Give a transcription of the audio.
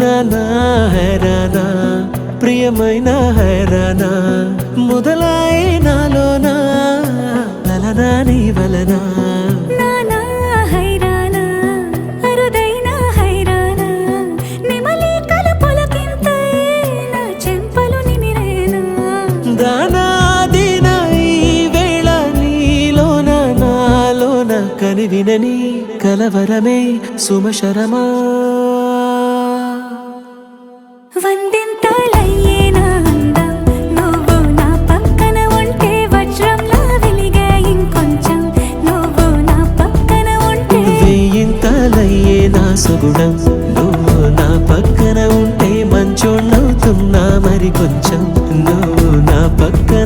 నానా హైరానా ప్రియమైన హైరానా మొదలాయే నాలోనా లలనా నీ వలనా నానా హైరానా అరుదైన హైరానా నిమలి కలపులకింతై నా చెంపలు నిమిరేనా దానాదిన ఈ వేళ నీలోన నాలోన కనివినని కలవరమే సుమశరమా వందింతలయ్యే నా అందం నువ్వు నా పక్కన ఉంటే వజ్రంలా వెలిగే ఇంకొంచెం నువ్వు నా పక్కన ఉంటే వేయింతలయ్యే నా సుగుణం